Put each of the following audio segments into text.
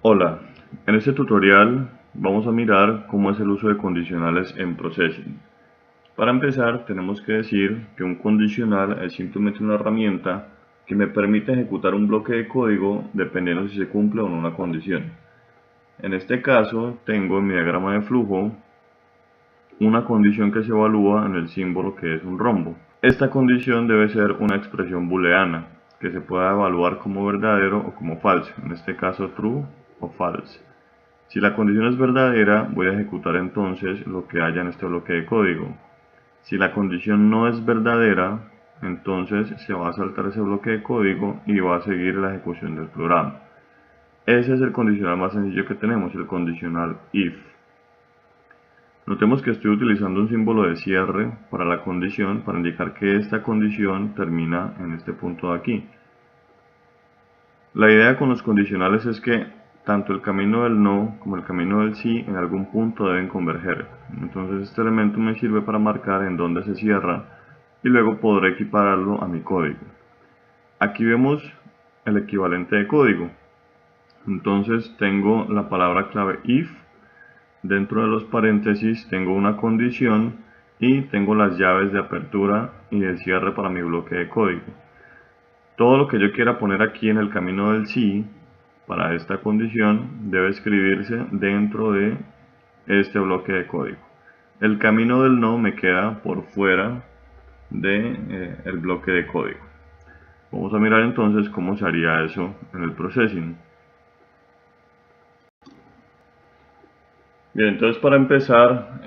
Hola, en este tutorial vamos a mirar cómo es el uso de condicionales en Processing. Para empezar tenemos que decir que un condicional es simplemente una herramienta que me permite ejecutar un bloque de código dependiendo si se cumple o no una condición. En este caso tengo en mi diagrama de flujo una condición que se evalúa en el símbolo que es un rombo. Esta condición debe ser una expresión booleana que se pueda evaluar como verdadero o como falso, en este caso true o false. Si la condición es verdadera, voy a ejecutar entonces lo que haya en este bloque de código. Si la condición no es verdadera, entonces se va a saltar ese bloque de código y va a seguir la ejecución del programa. Ese es el condicional más sencillo que tenemos, el condicional if. Notemos que estoy utilizando un símbolo de cierre para la condición para indicar que esta condición termina en este punto de aquí. La idea con los condicionales es que tanto el camino del no como el camino del sí en algún punto deben converger. Entonces este elemento me sirve para marcar en dónde se cierra y luego podré equipararlo a mi código. Aquí vemos el equivalente de código. Entonces tengo la palabra clave if. Dentro de los paréntesis tengo una condición y tengo las llaves de apertura y de cierre para mi bloque de código. Todo lo que yo quiera poner aquí en el camino del sí para esta condición debe escribirse dentro de este bloque de código. El camino del no me queda por fuera del bloque de código. Vamos a mirar entonces cómo se haría eso en el processing. Bien, entonces para empezar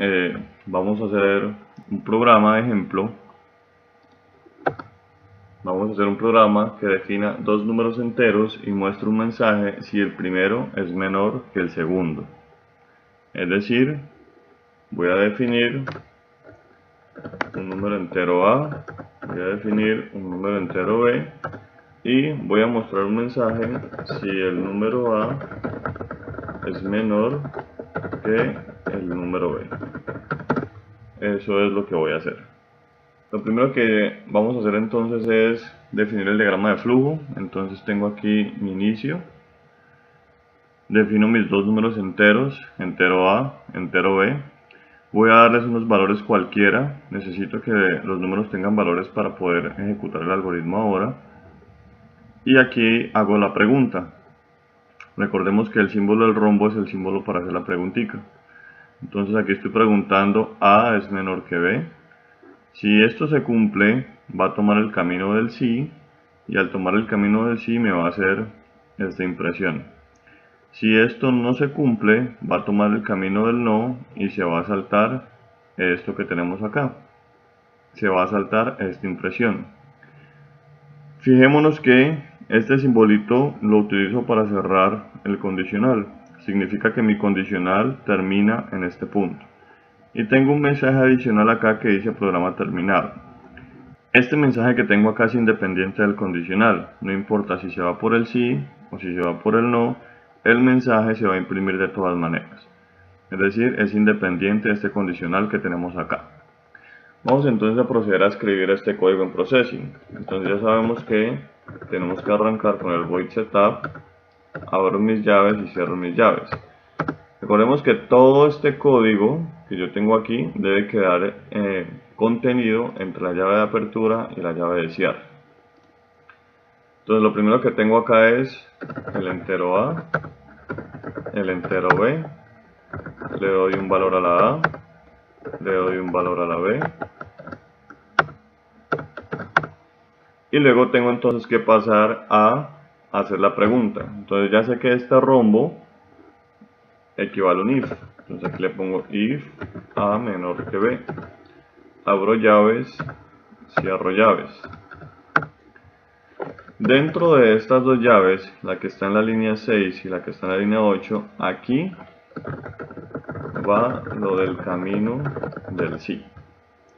vamos a hacer un programa de ejemplo. Vamos a hacer un programa que defina dos números enteros y muestre un mensaje si el primero es menor que el segundo. Es decir, voy a definir un número entero A, voy a definir un número entero B y voy a mostrar un mensaje si el número A es menor que el número B. Eso es lo que voy a hacer. Lo primero que vamos a hacer entonces es definir el diagrama de flujo. Entonces tengo aquí mi inicio. Defino mis dos números enteros, entero A, entero B. Voy a darles unos valores cualquiera. Necesito que los números tengan valores para poder ejecutar el algoritmo ahora. Y aquí hago la pregunta. Recordemos que el símbolo del rombo es el símbolo para hacer la preguntita. Entonces aquí estoy preguntando A es menor que B. Si esto se cumple, va a tomar el camino del sí. Y al tomar el camino del sí me va a hacer esta impresión. Si esto no se cumple, va a tomar el camino del no y se va a saltar esto que tenemos acá. Se va a saltar esta impresión. Fijémonos que este simbolito lo utilizo para cerrar el condicional. Significa que mi condicional termina en este punto. Y tengo un mensaje adicional acá que dice programa terminado. Este mensaje que tengo acá es independiente del condicional. No importa si se va por el sí o si se va por el no, el mensaje se va a imprimir de todas maneras. Es decir, es independiente de este condicional que tenemos acá. Vamos entonces a proceder a escribir este código en Processing. Entonces ya sabemos que tenemos que arrancar con el void setup, abro mis llaves y cierro mis llaves. Recordemos que todo este código que yo tengo aquí debe quedar contenido entre la llave de apertura y la llave de cierre. Entonces lo primero que tengo acá es el entero A, el entero B, le doy un valor a la A, le doy un valor a la B, y luego tengo entonces que pasar a hacer la pregunta. Entonces ya sé que este rombo equivale a un if. Entonces aquí le pongo if A menor que B. Abro llaves, cierro llaves. Dentro de estas dos llaves, la que está en la línea 6 y la que está en la línea 8, aquí va lo del camino del sí.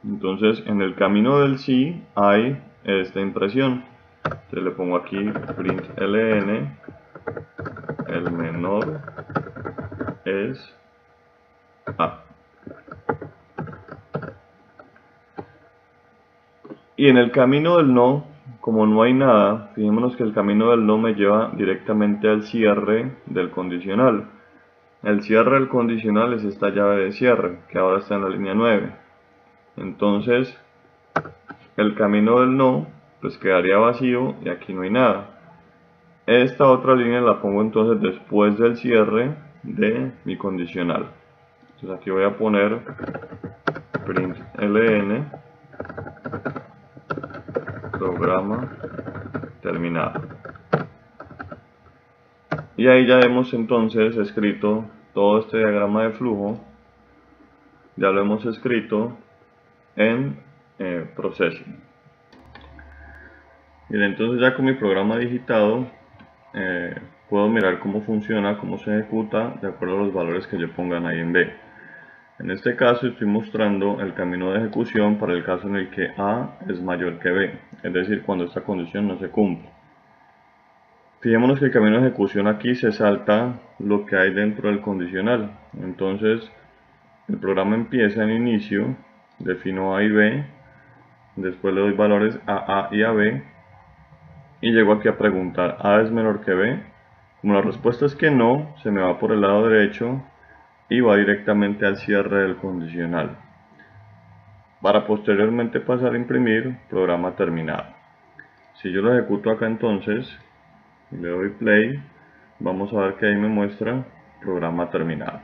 Entonces en el camino del sí hay esta impresión. Entonces le pongo aquí println, el menor es A. Y en el camino del no como no hay nada, fijémonos que el camino del no me lleva directamente al cierre del condicional. El cierre del condicional es esta llave de cierre, que ahora está en la línea 9. Entonces, el camino del no, pues quedaría vacío y aquí no hay nada. Esta otra línea la pongo entonces después del cierre de mi condicional. Entonces aquí voy a poner println programa terminado. Y ahí ya hemos entonces escrito todo este diagrama de flujo, ya lo hemos escrito en Processing. Bien, entonces ya con mi programa digitado puedo mirar cómo funciona, cómo se ejecuta de acuerdo a los valores que yo ponga en A y en B. En este caso estoy mostrando el camino de ejecución para el caso en el que A es mayor que B, es decir, cuando esta condición no se cumple. Fijémonos que el camino de ejecución aquí se salta lo que hay dentro del condicional. Entonces el programa empieza en inicio, defino A y B, después le doy valores a A y a B y llego aquí a preguntar A es menor que B. Como la respuesta es que no, se me va por el lado derecho y va directamente al cierre del condicional, para posteriormente pasar a imprimir programa terminado. Si yo lo ejecuto acá entonces y le doy play, vamos a ver que ahí me muestra programa terminado.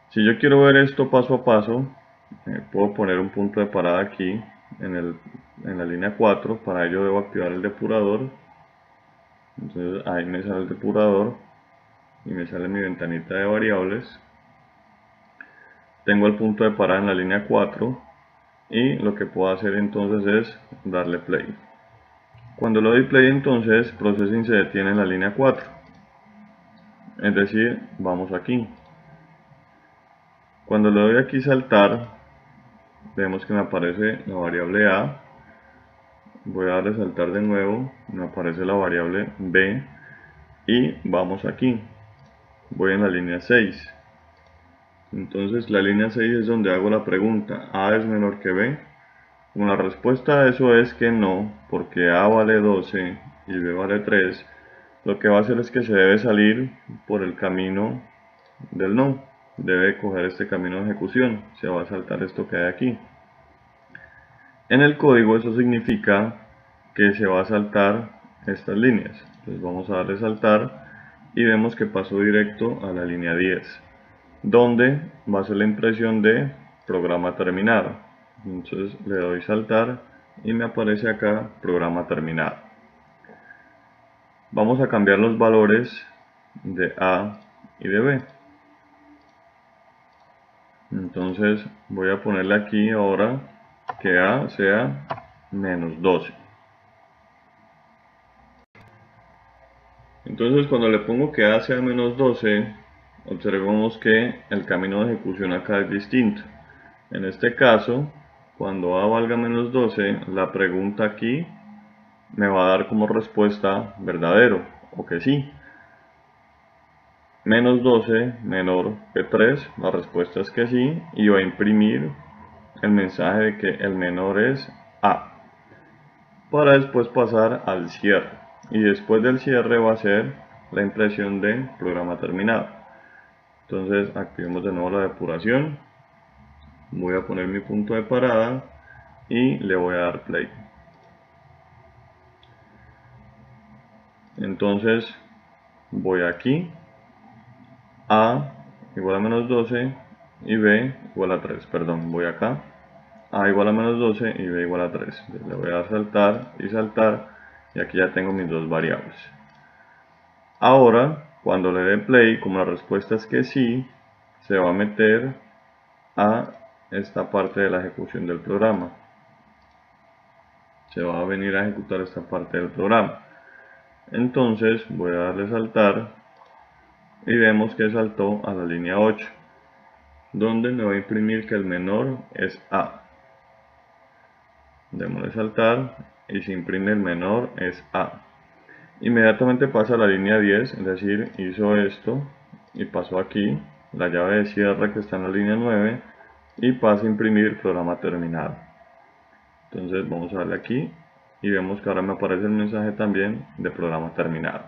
Si yo quiero ver esto paso a paso, puedo poner un punto de parada aquí en la línea 4. Para ello debo activar el depurador. Entonces ahí me sale el depurador y me sale mi ventanita de variables. Tengo el punto de parada en la línea 4 y lo que puedo hacer entonces es darle play. Cuando le doy play entonces Processing se detiene en la línea 4, es decir, vamos aquí. Cuando le doy aquí saltar, vemos que me aparece la variable A. Voy a darle saltar de nuevo, me aparece la variable B y vamos aquí. Voy en la línea 6. Entonces la línea 6 es donde hago la pregunta, ¿A es menor que B? Como la respuesta a eso es que no, porque A vale 12 y B vale 3, lo que va a hacer es que se debe salir por el camino del no. Debe coger este camino de ejecución, se va a saltar esto que hay aquí. En el código eso significa que se va a saltar estas líneas. Entonces vamos a darle saltar y vemos que pasó directo a la línea 10, donde va a ser la impresión de programa terminado. Entonces le doy saltar y me aparece acá programa terminado. Vamos a cambiar los valores de A y de B. Entonces voy a ponerle aquí ahora que A sea menos 12. Entonces cuando le pongo que A sea menos 12, observemos que el camino de ejecución acá es distinto. En este caso, cuando A valga menos 12, la pregunta aquí me va a dar como respuesta verdadero o que sí. Menos 12 menor que 3, la respuesta es que sí, y va a imprimir el mensaje de que el menor es A, para después pasar al cierre, y después del cierre va a ser la impresión de programa terminado. Entonces activemos de nuevo la depuración, voy a poner mi punto de parada y le voy a dar play. Entonces voy aquí, A igual a menos 12 y B igual a 3, perdón, voy acá, A igual a menos 12 y B igual a 3. Le voy a dar saltar y saltar y aquí ya tengo mis dos variables. Ahora, cuando le dé play, como la respuesta es que sí, se va a meter a esta parte de la ejecución del programa. Se va a venir a ejecutar esta parte del programa. Entonces voy a darle saltar y vemos que saltó a la línea 8, donde me va a imprimir que el menor es A. Démosle saltar y se imprime el menor es A. Inmediatamente pasa a la línea 10, es decir, hizo esto y pasó aquí la llave de cierre que está en la línea 9 y pasa a imprimir programa terminado. Entonces vamos a darle aquí y vemos que ahora me aparece el mensaje también de programa terminado.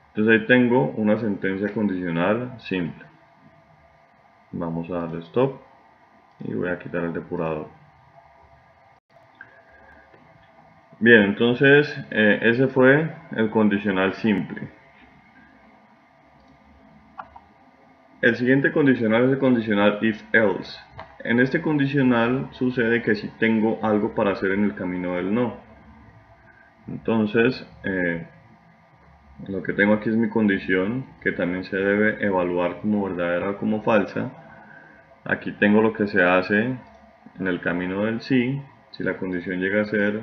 Entonces ahí tengo una sentencia condicional simple. Vamos a darle stop y voy a quitar el depurador. Bien, entonces ese fue el condicional simple. El siguiente condicional es el condicional if-else. En este condicional sucede que si tengo algo para hacer en el camino del no. Entonces, lo que tengo aquí es mi condición, que también se debe evaluar como verdadera o como falsa. Aquí tengo lo que se hace en el camino del sí, si la condición llega a ser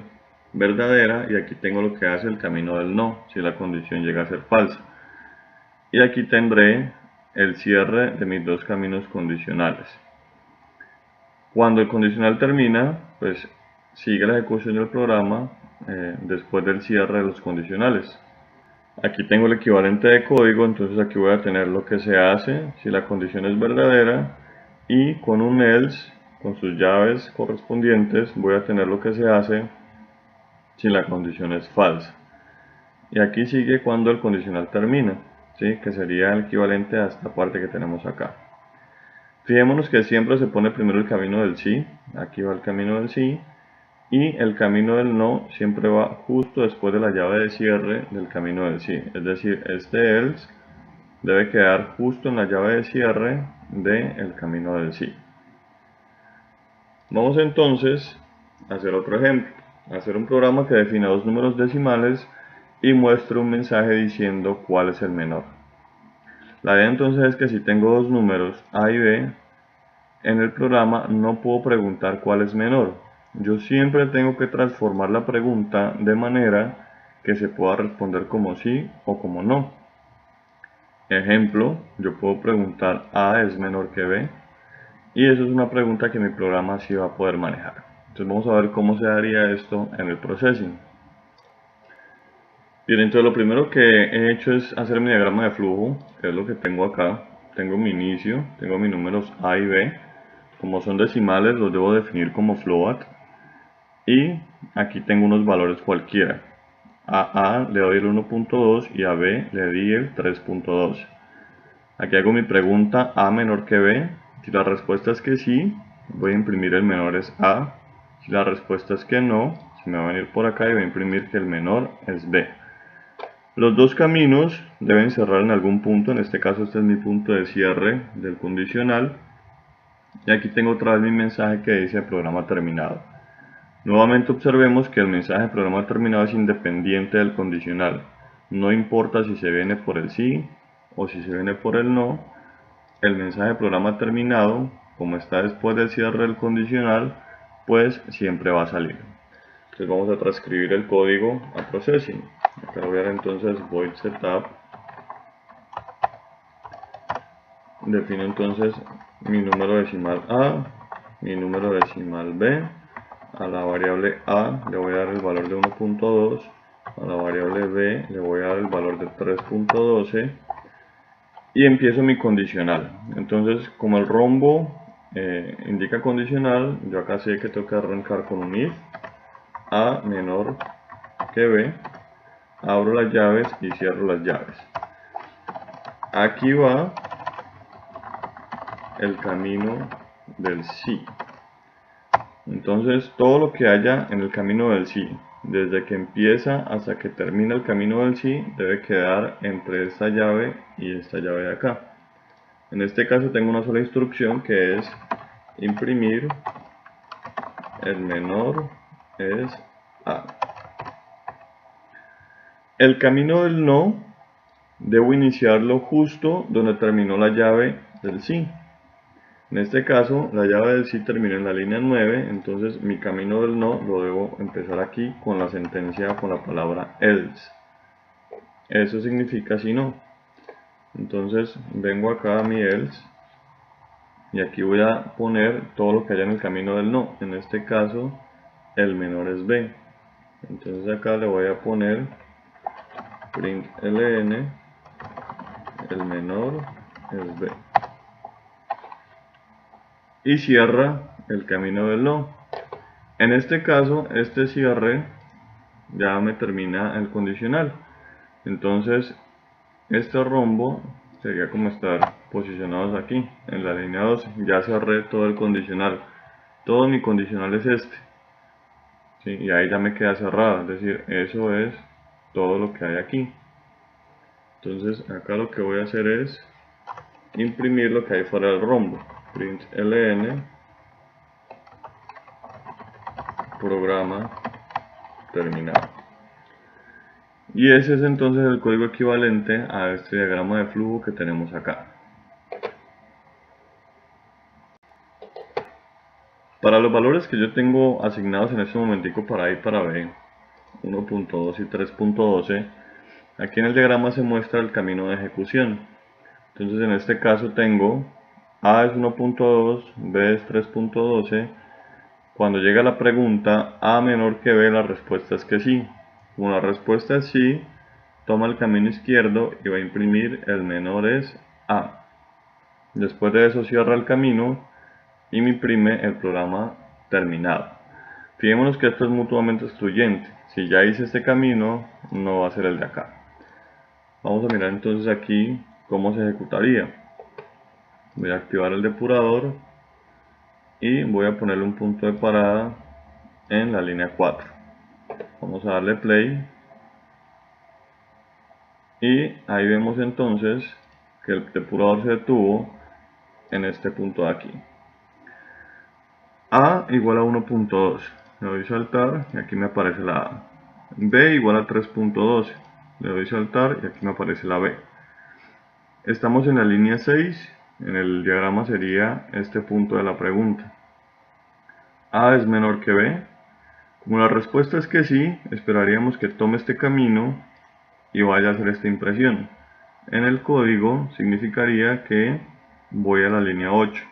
verdadera, y aquí tengo lo que hace el camino del no, si la condición llega a ser falsa. Y aquí tendré el cierre de mis dos caminos condicionales. Cuando el condicional termina, pues sigue la ejecución del programa después del cierre de los condicionales. Aquí tengo el equivalente de código, entonces aquí voy a tener lo que se hace si la condición es verdadera, y con un else, con sus llaves correspondientes, voy a tener lo que se hace si la condición es falsa. Y aquí sigue cuando el condicional termina, ¿sí? Que sería el equivalente a esta parte que tenemos acá. Fijémonos que siempre se pone primero el camino del sí, aquí va el camino del sí, y el camino del no siempre va justo después de la llave de cierre del camino del sí. Es decir, este else debe quedar justo en la llave de cierre del camino del sí. Vamos entonces a hacer otro ejemplo, a hacer un programa que defina dos números decimales y muestre un mensaje diciendo cuál es el menor. La idea entonces es que si tengo dos números A y B, en el programa no puedo preguntar cuál es menor. Yo siempre tengo que transformar la pregunta de manera que se pueda responder como sí o como no. Ejemplo, yo puedo preguntar A es menor que B, y eso es una pregunta que mi programa sí va a poder manejar. Entonces vamos a ver cómo se haría esto en el processing. Bien, entonces lo primero que he hecho es hacer mi diagrama de flujo, que es lo que tengo acá. Tengo mi inicio, tengo mis números A y B. Como son decimales, los debo definir como float. Y aquí tengo unos valores cualquiera. A A le doy el 1.2 y a B le di el 3.2. Aquí hago mi pregunta A menor que B. Si la respuesta es que sí, voy a imprimir el menor es A. Si la respuesta es que no, se me va a venir por acá y voy a imprimir que el menor es B. Los dos caminos deben cerrar en algún punto, en este caso este es mi punto de cierre del condicional. Y aquí tengo otra vez mi mensaje que dice programa terminado. Nuevamente observemos que el mensaje de programa terminado es independiente del condicional. No importa si se viene por el sí o si se viene por el no, el mensaje de programa terminado, como está después del cierre del condicional, pues siempre va a salir. Entonces vamos a transcribir el código a processing. Acá voy a dar entonces void setup. Defino entonces mi número decimal A, mi número decimal B. A la variable A le voy a dar el valor de 1.2, a la variable B le voy a dar el valor de 3.12 y empiezo mi condicional. Entonces, como el rombo indica condicional, yo acá sé que tengo que arrancar con un if A menor que B, abro las llaves y cierro las llaves. Aquí va el camino del sí. Entonces todo lo que haya en el camino del sí, desde que empieza hasta que termina el camino del sí, debe quedar entre esta llave y esta llave de acá. En este caso tengo una sola instrucción que es imprimir el menor es A. El camino del no debo iniciarlo justo donde terminó la llave del sí. En este caso, la llave del sí terminó en la línea 9, entonces mi camino del no lo debo empezar aquí con la sentencia, con la palabra else. Eso significa si no. Entonces vengo acá a mi else y aquí voy a poner todo lo que haya en el camino del no. En este caso, el menor es b. Entonces acá le voy a poner println, el menor es b. Y cierra el camino del no. En este caso, este cierre ya me termina el condicional. Entonces, este rombo sería como estar posicionados aquí, en la línea 12. Ya cerré todo el condicional. Todo mi condicional es este. ¿Sí? Y ahí ya me queda cerrado. Es decir, eso es todo lo que hay aquí. Entonces, acá lo que voy a hacer es imprimir lo que hay fuera del rombo. Print ln programa terminado. Y ese es entonces el código equivalente a este diagrama de flujo que tenemos acá. Para los valores que yo tengo asignados en este momentico para A y para B, 1.2 y 3.12, aquí en el diagrama se muestra el camino de ejecución. Entonces en este caso tengo A es 1.2, B es 3.12. Cuando llega la pregunta A menor que B, la respuesta es que sí. Como la respuesta es sí, toma el camino izquierdo y va a imprimir el menor es A. Después de eso cierra el camino y me imprime el programa terminado. Fijémonos que esto es mutuamente excluyente. Si ya hice este camino, no va a ser el de acá. Vamos a mirar entonces aquí cómo se ejecutaría. Voy a activar el depurador y voy a ponerle un punto de parada en la línea 4. Vamos a darle play y ahí vemos entonces que el depurador se detuvo en este punto de aquí. A igual a 1.2, le doy saltar y aquí me aparece la A. B igual a 3.12, le doy saltar y aquí me aparece la B. Estamos en la línea 6, en el diagrama sería este punto de la pregunta. A es menor que B. Como la respuesta es que sí, esperaríamos que tome este camino y vaya a hacer esta impresión. En el código significaría que voy a la línea 8.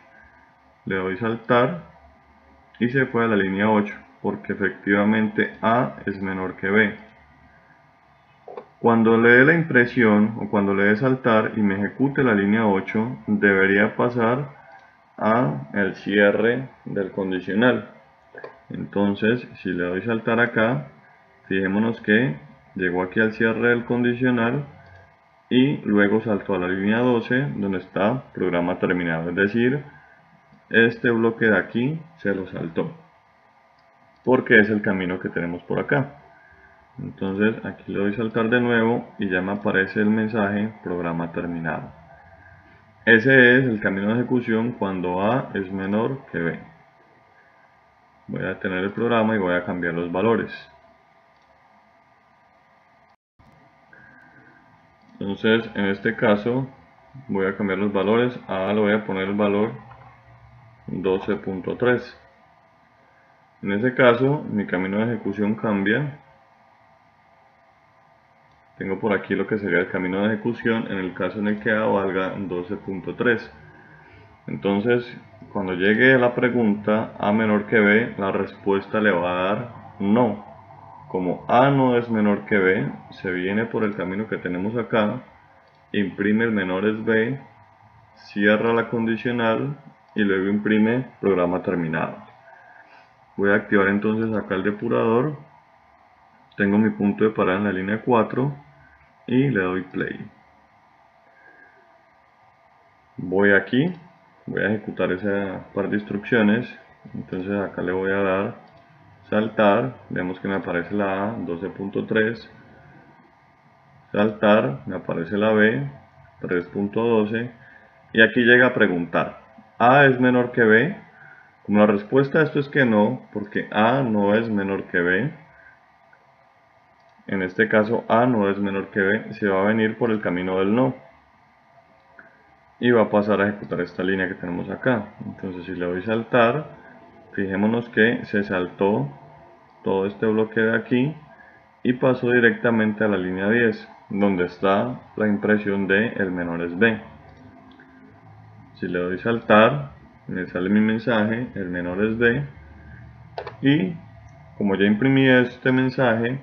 Le doy saltar y se fue a la línea 8, porque efectivamente A es menor que B. Cuando le dé la impresión o cuando le dé saltar y me ejecute la línea 8, debería pasar a el cierre del condicional. Entonces, si le doy saltar acá, fijémonos que llegó aquí al cierre del condicional y luego saltó a la línea 12 donde está programa terminado. Es decir, este bloque de aquí se lo saltó porque es el camino que tenemos por acá. Entonces aquí le doy saltar de nuevo y ya me aparece el mensaje programa terminado. Ese es el camino de ejecución cuando A es menor que B. Voy a detener el programa y voy a cambiar los valores. Entonces en este caso voy a cambiar los valores. A le voy a poner el valor 12.3. En ese caso mi camino de ejecución cambia. Tengo por aquí lo que sería el camino de ejecución en el caso en el que A valga 12.3. Entonces, cuando llegue a la pregunta A menor que B, la respuesta le va a dar no. Como A no es menor que B, se viene por el camino que tenemos acá, imprime el menor es B, cierra la condicional y luego imprime programa terminado. Voy a activar entonces acá el depurador. Tengo mi punto de parada en la línea 4 y le doy play. Voy aquí, voy a ejecutar esa par de instrucciones. Entonces acá le voy a dar saltar, vemos que me aparece la A 12.3, saltar, me aparece la B 3.12 y aquí llega a preguntar, ¿A es menor que B? Como la respuesta a esto es que no, porque A no es menor que B, en este caso A no es menor que B, se va a venir por el camino del no y va a pasar a ejecutar esta línea que tenemos acá. Entonces si le doy saltar, fijémonos que se saltó todo este bloque de aquí y pasó directamente a la línea 10 donde está la impresión de el menor es B. Si le doy saltar, me sale mi mensaje, el menor es B, y como ya imprimí este mensaje,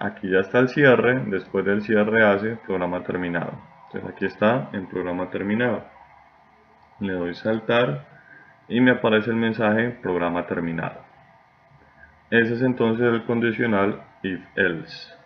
aquí ya está el cierre. Después del cierre hace programa terminado. Entonces aquí está en programa terminado. Le doy saltar y me aparece el mensaje programa terminado. Ese es entonces el condicional if else.